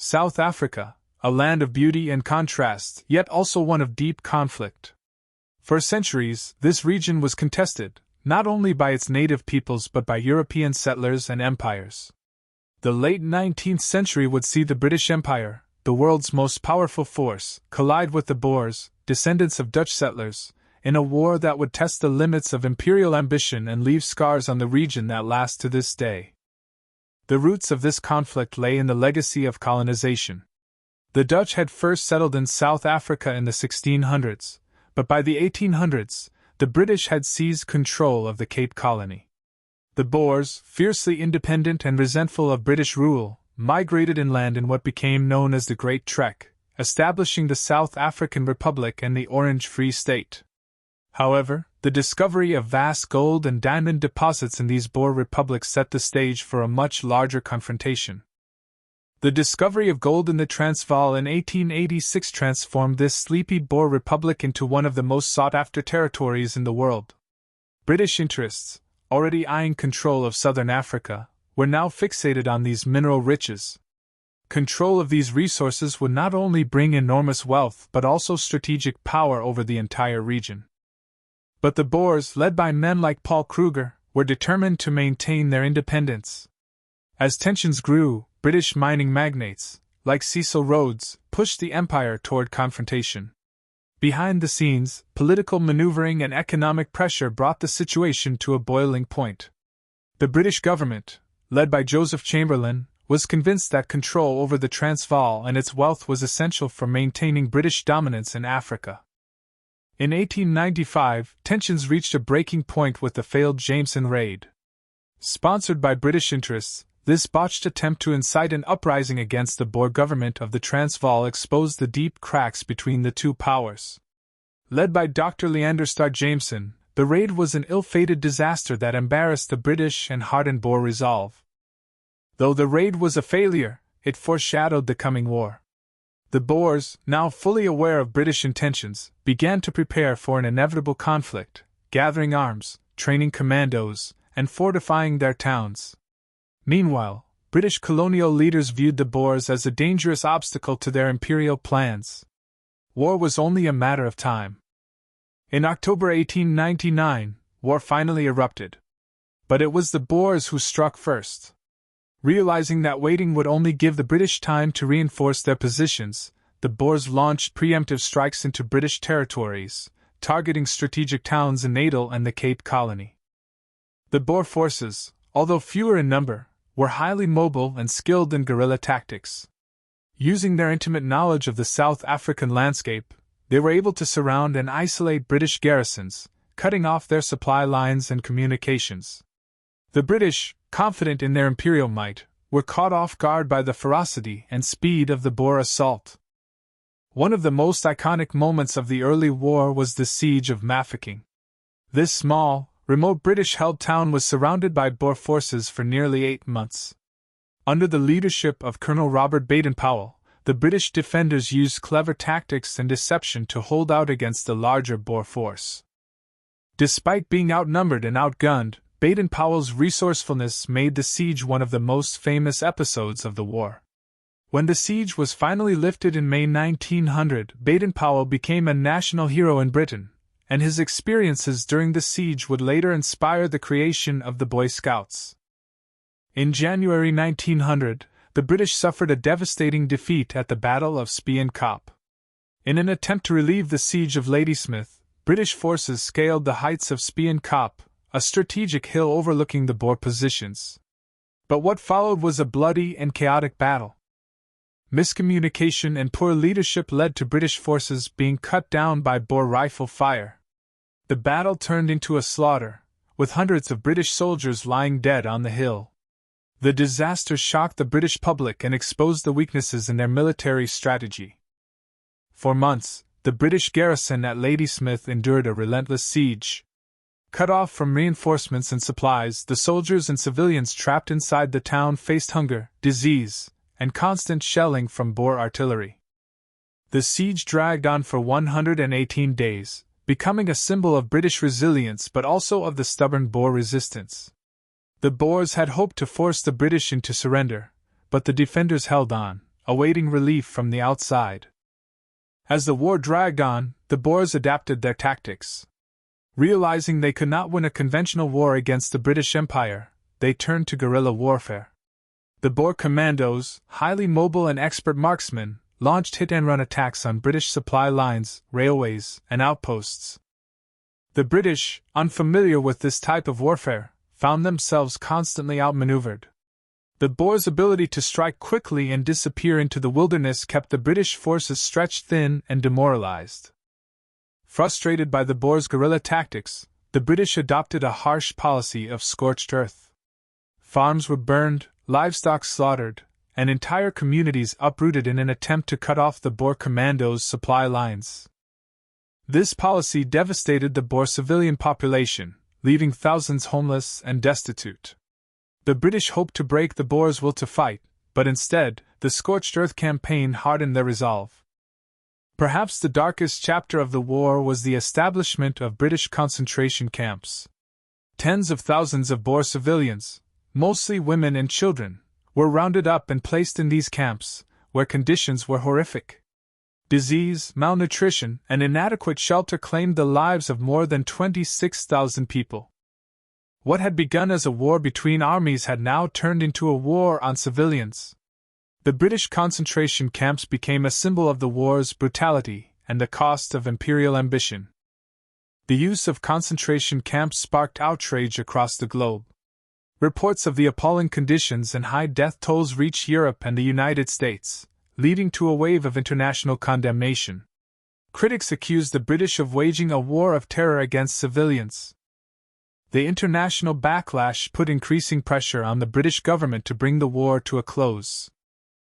South Africa, a land of beauty and contrast, yet also one of deep conflict. For centuries, this region was contested, not only by its native peoples but by European settlers and empires. The late 19th century would see the British Empire, the world's most powerful force, collide with the Boers, descendants of Dutch settlers, in a war that would test the limits of imperial ambition and leave scars on the region that last to this day. The roots of this conflict lay in the legacy of colonization. The Dutch had first settled in South Africa in the 1600s, but by the 1800s, the British had seized control of the Cape Colony. The Boers, fiercely independent and resentful of British rule, migrated inland in what became known as the Great Trek, establishing the South African Republic and the Orange Free State. However, the discovery of vast gold and diamond deposits in these Boer republics set the stage for a much larger confrontation. The discovery of gold in the Transvaal in 1886 transformed this sleepy Boer republic into one of the most sought-after territories in the world. British interests, already eyeing control of southern Africa, were now fixated on these mineral riches. Control of these resources would not only bring enormous wealth but also strategic power over the entire region. But the Boers, led by men like Paul Kruger, were determined to maintain their independence. As tensions grew, British mining magnates, like Cecil Rhodes, pushed the empire toward confrontation. Behind the scenes, political maneuvering and economic pressure brought the situation to a boiling point. The British government, led by Joseph Chamberlain, was convinced that control over the Transvaal and its wealth was essential for maintaining British dominance in Africa. In 1895, tensions reached a breaking point with the failed Jameson raid. Sponsored by British interests, this botched attempt to incite an uprising against the Boer government of the Transvaal exposed the deep cracks between the two powers. Led by Dr. Leander Starr Jameson, the raid was an ill-fated disaster that embarrassed the British and hardened Boer resolve. Though the raid was a failure, it foreshadowed the coming war. The Boers, now fully aware of British intentions, began to prepare for an inevitable conflict, gathering arms, training commandos, and fortifying their towns. Meanwhile, British colonial leaders viewed the Boers as a dangerous obstacle to their imperial plans. War was only a matter of time. In October 1899, war finally erupted. But it was the Boers who struck first. Realizing that waiting would only give the British time to reinforce their positions, the Boers launched preemptive strikes into British territories, targeting strategic towns in Natal and the Cape Colony. The Boer forces, although fewer in number, were highly mobile and skilled in guerrilla tactics. Using their intimate knowledge of the South African landscape, they were able to surround and isolate British garrisons, cutting off their supply lines and communications. The British, confident in their imperial might, were caught off guard by the ferocity and speed of the Boer assault. One of the most iconic moments of the early war was the Siege of Mafeking. This small, remote British-held town was surrounded by Boer forces for nearly 8 months. Under the leadership of Colonel Robert Baden-Powell, the British defenders used clever tactics and deception to hold out against the larger Boer force. Despite being outnumbered and outgunned, Baden-Powell's resourcefulness made the siege one of the most famous episodes of the war. When the siege was finally lifted in May 1900, Baden-Powell became a national hero in Britain, and his experiences during the siege would later inspire the creation of the Boy Scouts. In January 1900, the British suffered a devastating defeat at the Battle of Spion Kop. In an attempt to relieve the Siege of Ladysmith, British forces scaled the heights of Spion Kop, a strategic hill overlooking the Boer positions. But what followed was a bloody and chaotic battle. Miscommunication and poor leadership led to British forces being cut down by Boer rifle fire. The battle turned into a slaughter, with hundreds of British soldiers lying dead on the hill. The disaster shocked the British public and exposed the weaknesses in their military strategy. For months, the British garrison at Ladysmith endured a relentless siege. Cut off from reinforcements and supplies, the soldiers and civilians trapped inside the town faced hunger, disease, and constant shelling from Boer artillery. The siege dragged on for 118 days, becoming a symbol of British resilience but also of the stubborn Boer resistance. The Boers had hoped to force the British into surrender, but the defenders held on, awaiting relief from the outside. As the war dragged on, the Boers adapted their tactics. Realizing they could not win a conventional war against the British Empire, they turned to guerrilla warfare. The Boer commandos, highly mobile and expert marksmen, launched hit-and-run attacks on British supply lines, railways, and outposts. The British, unfamiliar with this type of warfare, found themselves constantly outmaneuvered. The Boers' ability to strike quickly and disappear into the wilderness kept the British forces stretched thin and demoralized. Frustrated by the Boers' guerrilla tactics, the British adopted a harsh policy of scorched earth. Farms were burned, livestock slaughtered, and entire communities uprooted in an attempt to cut off the Boer commandos' supply lines. This policy devastated the Boer civilian population, leaving thousands homeless and destitute. The British hoped to break the Boers' will to fight, but instead, the Scorched Earth campaign hardened their resolve. Perhaps the darkest chapter of the war was the establishment of British concentration camps. Tens of thousands of Boer civilians, mostly women and children, were rounded up and placed in these camps, where conditions were horrific. Disease, malnutrition, and inadequate shelter claimed the lives of more than 26,000 people. What had begun as a war between armies had now turned into a war on civilians. The British concentration camps became a symbol of the war's brutality and the cost of imperial ambition. The use of concentration camps sparked outrage across the globe. Reports of the appalling conditions and high death tolls reached Europe and the United States, leading to a wave of international condemnation. Critics accused the British of waging a war of terror against civilians. The international backlash put increasing pressure on the British government to bring the war to a close.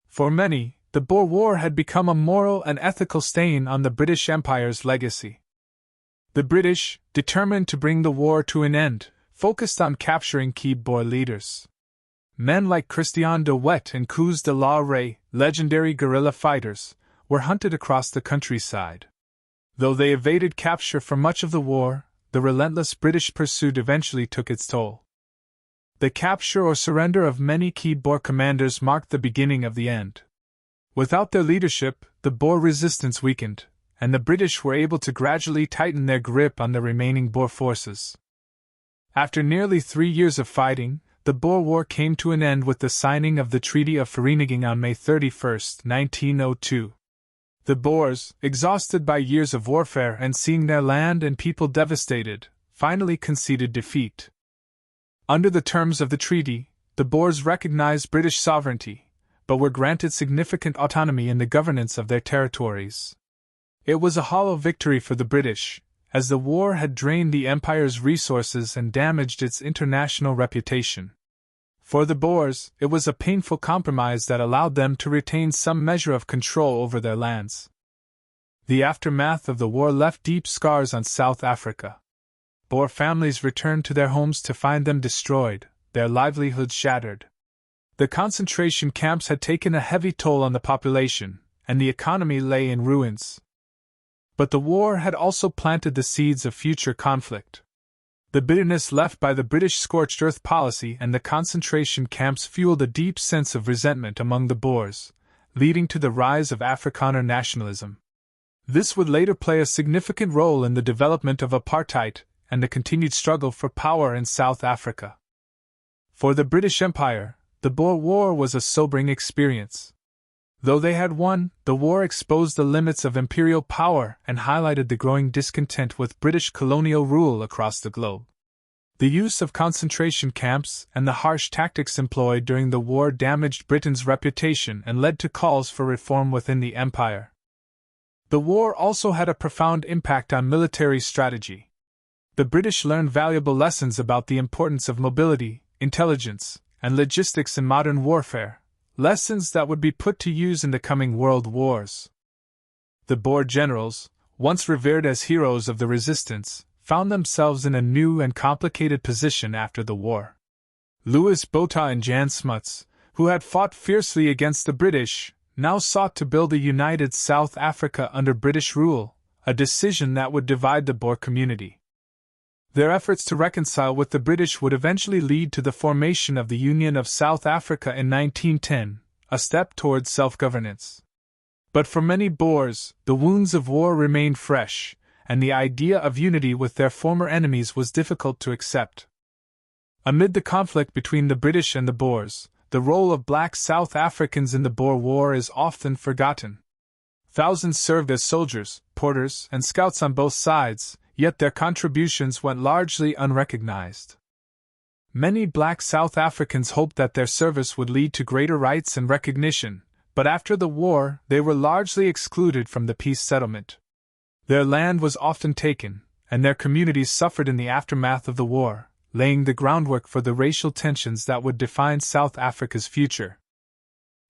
For many, the Boer War had become a moral and ethical stain on the British Empire's legacy. The British, determined to bring the war to an end, focused on capturing key Boer leaders. Men like Christian de Wet and Koos de la Rey, legendary guerrilla fighters, were hunted across the countryside. Though they evaded capture for much of the war, the relentless British pursuit eventually took its toll. The capture or surrender of many key Boer commanders marked the beginning of the end. Without their leadership, the Boer resistance weakened, and the British were able to gradually tighten their grip on the remaining Boer forces. After nearly 3 years of fighting, the Boer War came to an end with the signing of the Treaty of Vereeniging on May 31, 1902. The Boers, exhausted by years of warfare and seeing their land and people devastated, finally conceded defeat. Under the terms of the treaty, the Boers recognized British sovereignty, but were granted significant autonomy in the governance of their territories. It was a hollow victory for the British, as the war had drained the Empire's resources and damaged its international reputation. For the Boers, it was a painful compromise that allowed them to retain some measure of control over their lands. The aftermath of the war left deep scars on South Africa. Boer families returned to their homes to find them destroyed, their livelihoods shattered. The concentration camps had taken a heavy toll on the population, and the economy lay in ruins. But the war had also planted the seeds of future conflict. The bitterness left by the British scorched earth policy and the concentration camps fueled a deep sense of resentment among the Boers, leading to the rise of Afrikaner nationalism. This would later play a significant role in the development of apartheid and the continued struggle for power in South Africa. For the British Empire, the Boer War was a sobering experience. Though they had won, the war exposed the limits of imperial power and highlighted the growing discontent with British colonial rule across the globe. The use of concentration camps and the harsh tactics employed during the war damaged Britain's reputation and led to calls for reform within the empire. The war also had a profound impact on military strategy. The British learned valuable lessons about the importance of mobility, intelligence, and logistics in modern warfare, lessons that would be put to use in the coming world wars. The Boer generals, once revered as heroes of the resistance, found themselves in a new and complicated position after the war. Louis Botha and Jan Smuts, who had fought fiercely against the British, now sought to build a united South Africa under British rule, a decision that would divide the Boer community. Their efforts to reconcile with the British would eventually lead to the formation of the Union of South Africa in 1910, a step towards self-governance. But for many Boers, the wounds of war remained fresh, and the idea of unity with their former enemies was difficult to accept. Amid the conflict between the British and the Boers, the role of black South Africans in the Boer War is often forgotten. Thousands served as soldiers, porters, and scouts on both sides, yet their contributions went largely unrecognized. Many black South Africans hoped that their service would lead to greater rights and recognition, but after the war, they were largely excluded from the peace settlement. Their land was often taken, and their communities suffered in the aftermath of the war, laying the groundwork for the racial tensions that would define South Africa's future.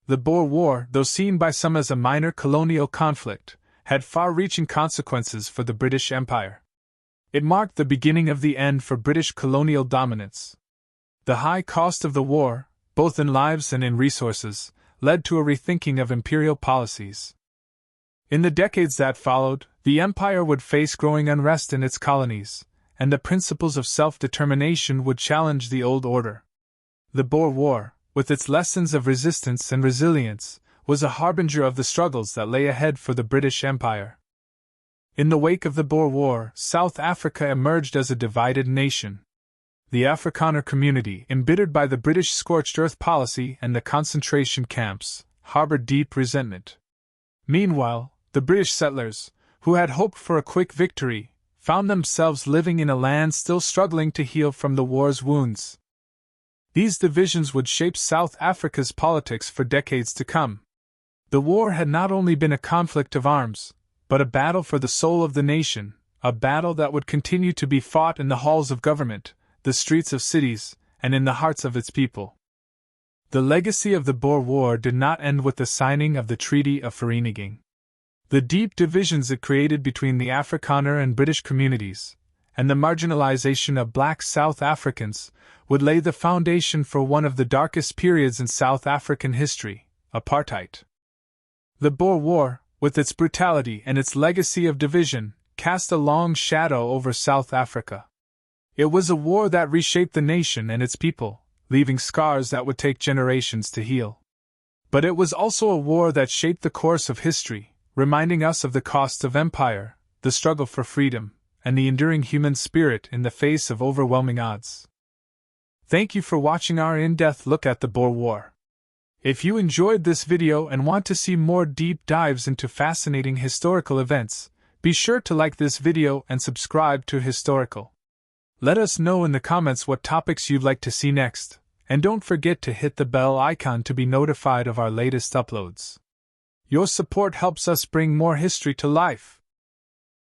The Boer War, though seen by some as a minor colonial conflict, had far-reaching consequences for the British Empire. It marked the beginning of the end for British colonial dominance. The high cost of the war, both in lives and in resources, led to a rethinking of imperial policies. In the decades that followed, the empire would face growing unrest in its colonies, and the principles of self-determination would challenge the old order. The Boer War, with its lessons of resistance and resilience, was a harbinger of the struggles that lay ahead for the British Empire. In the wake of the Boer War, South Africa emerged as a divided nation. The Afrikaner community, embittered by the British scorched earth policy and the concentration camps, harbored deep resentment. Meanwhile, the British settlers, who had hoped for a quick victory, found themselves living in a land still struggling to heal from the war's wounds. These divisions would shape South Africa's politics for decades to come. The war had not only been a conflict of arms, but a battle for the soul of the nation, a battle that would continue to be fought in the halls of government, the streets of cities, and in the hearts of its people. The legacy of the Boer War did not end with the signing of the Treaty of Vereeniging. The deep divisions it created between the Afrikaner and British communities, and the marginalization of black South Africans, would lay the foundation for one of the darkest periods in South African history, apartheid. The Boer War, with its brutality and its legacy of division, cast a long shadow over South Africa. It was a war that reshaped the nation and its people, leaving scars that would take generations to heal. But it was also a war that shaped the course of history, reminding us of the cost of empire, the struggle for freedom, and the enduring human spirit in the face of overwhelming odds. Thank you for watching our in-depth look at the Boer War. If you enjoyed this video and want to see more deep dives into fascinating historical events, be sure to like this video and subscribe to Historical. Let us know in the comments what topics you'd like to see next, and don't forget to hit the bell icon to be notified of our latest uploads. Your support helps us bring more history to life.